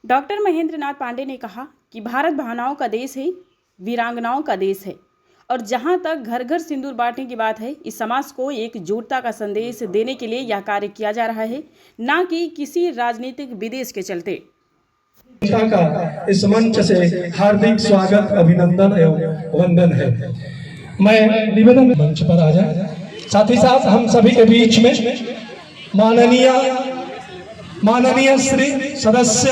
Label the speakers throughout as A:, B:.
A: Doctor Mahendra Nath Pandey ने कहा कि भारत भावनाओं का देश है, वीरांगनाओं का देश है और जहां तक घर घर सिंदूर बांटने की बात है, इस समाज को एकजुटता का संदेश देने के लिए यह कार्य किया जा रहा है, न कि किसी राजनीतिक विदेश के चलते।
B: का इस मंच से हार्दिक स्वागत, अभिनंदन एवं वंदन है। मैं निवेदन मंच पर आ जाए। साथ ही साथ हम सभी के बीच में माननीय श्री सदस्य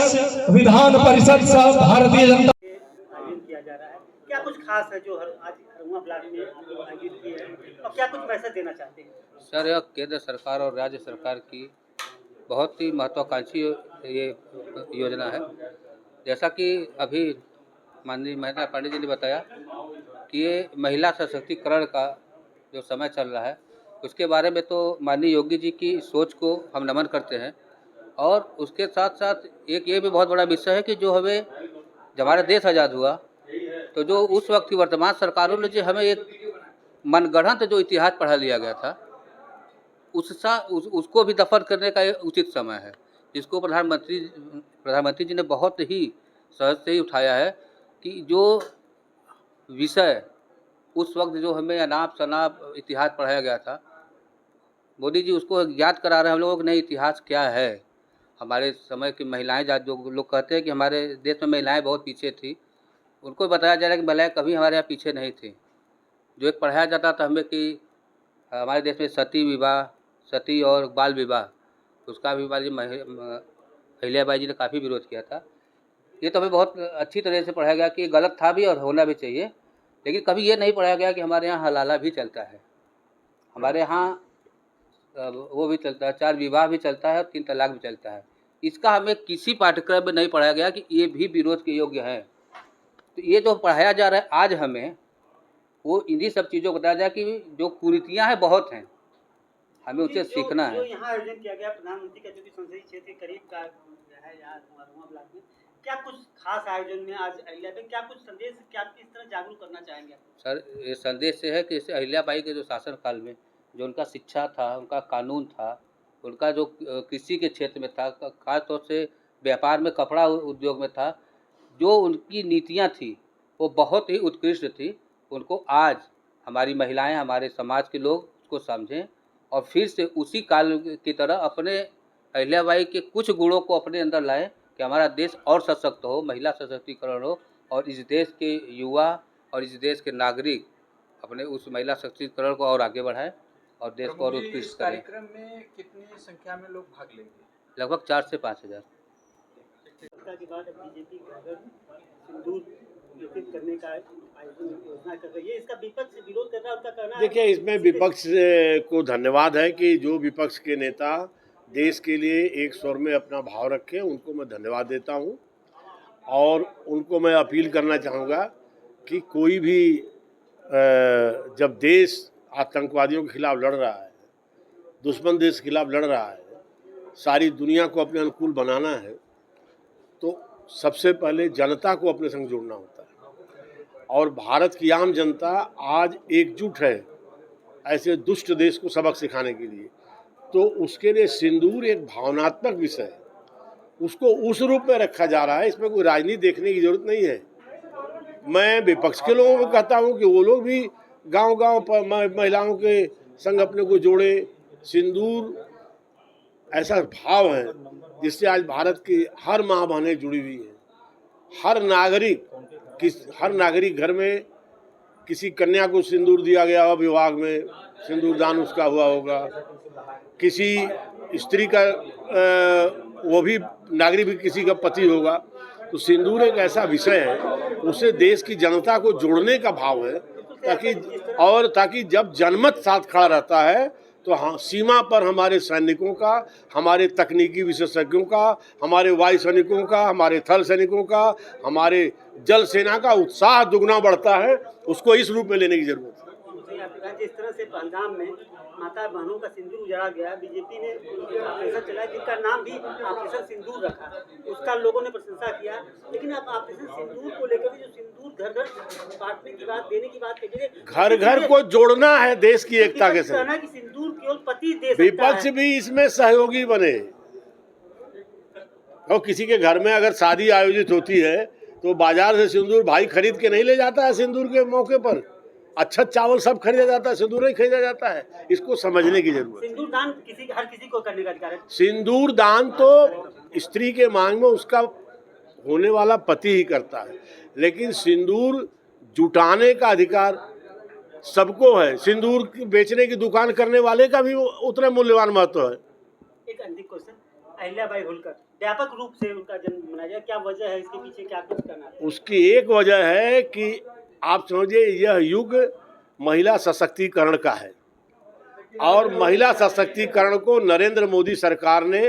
B: विधान परिषद सह भारतीय जनता
C: किया जा रहा है। क्या कुछ खास है जो आज हरुआ ब्लॉक में आयोजित की है और क्या कुछ मैसेज देना चाहते हैं?
D: सर, यह केंद्र सरकार और राज्य सरकार की बहुत ही महत्वाकांक्षी ये योजना है। जैसा कि अभी माननीय महेंद्र नाथ पांडे जी ने बताया कि ये महिला सशक्तिकरण का जो समय चल रहा है, उसके बारे में तो माननीय योगी जी की सोच को हम नमन करते हैं। और उसके साथ साथ एक ये भी बहुत बड़ा विषय है कि जो हमें जब हमारा देश आज़ाद हुआ तो जो उस वक्त की वर्तमान सरकारों ने जो हमें एक मनगढ़ंत जो इतिहास पढ़ा लिया गया था, उसको भी दफन करने का एक उचित समय है, जिसको प्रधानमंत्री जी ने बहुत ही सहज से ही उठाया है कि जो विषय उस वक्त जो हमें अनाप शनाप इतिहास पढ़ाया गया था, मोदी जी उसको याद करा रहे हैं हम लोगों को। नहीं, इतिहास क्या है, हमारे समय की महिलाएं, जो लोग कहते हैं कि हमारे देश में महिलाएं बहुत पीछे थी, उनको बताया जा रहा है कि महिलाएं कभी हमारे यहाँ पीछे नहीं थी। जो एक पढ़ाया जाता था हमें कि हमारे देश में सती और बाल विवाह, उसका भी अहिल्याबाई जी ने काफ़ी विरोध किया था। ये तो हमें बहुत अच्छी तरह से पढ़ाया गया कि गलत था भी और होना भी चाहिए, लेकिन कभी ये नहीं पढ़ाया गया कि हमारे यहाँ हलाला भी चलता है, हमारे यहाँ वो भी चलता है, 4 विवाह भी चलता है और 3 तलाक भी चलता है। इसका हमें किसी पाठ्यक्रम में नहीं पढ़ाया गया कि ये भी विरोध के योग्य है। तो ये जो पढ़ाया जा रहा है आज हमें, वो इन्हीं सब चीज़ों को बताया जाए कि जो कुरीतियाँ हैं बहुत हैं, हमें उससे सीखना है।
C: जो यहाँ आयोजन किया गया प्रधानमंत्री का, जो कि संसदीय क्षेत्र के करीब का है यहाँ हरुआ ब्लॉक में, क्या कुछ खास आयोजन में आज अहिल्याबाई, क्या कुछ संदेश, क्या किस तरह जागरूक करना चाहेंगे?
D: सर, ये संदेश से है कि जैसे अहिल्याबाई के जो शासनकाल में जो उनका शिक्षा था, उनका कानून था, उनका जो कृषि के क्षेत्र में था, खास तौर से व्यापार में, कपड़ा उद्योग में था, जो उनकी नीतियाँ थी वो बहुत ही उत्कृष्ट थी। उनको आज हमारी महिलाएं, हमारे समाज के लोग उसको समझें और फिर से उसी काल की तरह अपने अहिल्याबाई के कुछ गुणों को अपने अंदर लाएं कि हमारा देश और सशक्त हो, महिला सशक्तिकरण हो और इस देश के युवा और इस देश के नागरिक अपने उस महिला सशक्तिकरण को और आगे बढ़ाएं और देश को और उत्कृष्ट करें।
E: कार्यक्रम में कितनी संख्या में लोग भाग लेंगे?
D: लगभग 4 से 5 हज़ार।
C: के बाद बीजेपी सिंदूर वितरित करने का योजना कर रही है, इसका विपक्ष विरोध कर रहा है, उनका कहना है।
F: देखिए, इसमें विपक्ष को धन्यवाद है कि जो विपक्ष के नेता देश के लिए एक स्वर में अपना भाव रखें, उनको मैं धन्यवाद देता हूं। और उनको मैं अपील करना चाहूँगा कि कोई भी जब देश आतंकवादियों के खिलाफ लड़ रहा है, दुश्मन देश के खिलाफ लड़ रहा है, सारी दुनिया को अपने अनुकूल बनाना है, तो सबसे पहले जनता को अपने संग जोड़ना होता है। और भारत की आम जनता आज एकजुट है ऐसे दुष्ट देश को सबक सिखाने के लिए। तो उसके लिए सिंदूर एक भावनात्मक विषय है, उसको उस रूप में रखा जा रहा है। इसमें कोई राजनीति देखने की जरूरत नहीं है। मैं विपक्ष के लोगों को कहता हूं कि वो लोग भी गांव-गांव पर महिलाओं के संग अपने को जोड़े। सिंदूर ऐसा भाव है जिससे आज भारत की हर माँ बहनें जुड़ी हुई हैं। हर नागरिक घर में किसी कन्या को सिंदूर दिया गया हो, विवाह में सिंदूर दान उसका हुआ होगा, किसी स्त्री का वो भी नागरिक भी किसी का पति होगा। तो सिंदूर एक ऐसा विषय है, उससे देश की जनता को जोड़ने का भाव है, ताकि जब जनमत साथ खड़ा रहता है तो हाँ, सीमा पर हमारे सैनिकों का, हमारे तकनीकी विशेषज्ञों का, हमारे वायु सैनिकों का, हमारे थल सैनिकों का, हमारे जल सेना का उत्साह दुगना बढ़ता है। उसको इस रूप में लेने की जरूरत है।
C: जिस तरह से पहलगाम में माता बहनों का सिंदूर उजाड़ा गया, बीजेपी ने ऑपरेशन चलाया जिसका नाम भी ऑपरेशन सिंदूर रखा, उसका लोगों ने प्रशंसा किया। लेकिन अब ऑपरेशन सिंदूर को लेकर जो सिंदूर घर घर बांटने की बात, देने की बात कही,
F: घर घर को जोड़ना है देश की एकता के साथ।
C: कहना कि सिंदूर केवल पति दे सकता है।
F: विपक्ष भी इसमें सहयोगी बने। और किसी के घर में अगर शादी आयोजित होती है तो बाजार से सिंदूर भाई खरीद के नहीं ले जाता है। सिंदूर के मौके पर अच्छा चावल सब खरीदा जाता है, सिंदूर नहीं खरीदा जाता है। इसको समझने की जरूरत है।
C: सिंदूर दान हर किसी को करने का अधिकार है।
F: सिंदूर दान तो स्त्री के मांग में उसका होने वाला पति ही करता है, लेकिन सिंदूर जुटाने का अधिकार सबको है। सिंदूर बेचने की दुकान करने वाले का भी उतना मूल्यवान महत्व है।
C: एक अंतिम क्वेश्चन, अहिल्याबाई होलकर व्यापक रूप से उनका जन्म मनाया जाए, क्या वजह है इसके पीछे, क्या कुछ करना है?
F: उसकी एक वजह है कि आप समझिए यह युग महिला सशक्तिकरण का है और महिला सशक्तिकरण को नरेंद्र मोदी सरकार ने,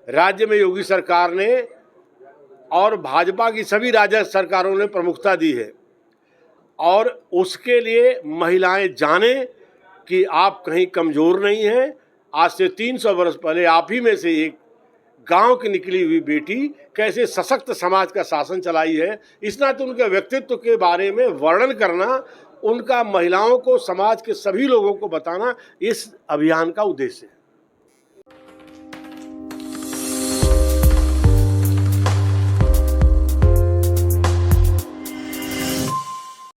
F: राज्य में योगी सरकार ने और भाजपा की सभी राज्य सरकारों ने प्रमुखता दी है। और उसके लिए महिलाएं जाने कि आप कहीं कमज़ोर नहीं हैं। आज से 300 वर्ष पहले आप ही में से एक गांव की निकली हुई बेटी कैसे सशक्त समाज का शासन चलाई है, इस नाते उनके व्यक्तित्व के बारे में वर्णन करना, उनका महिलाओं को, समाज के सभी लोगों को बताना इस अभियान का उद्देश्य है।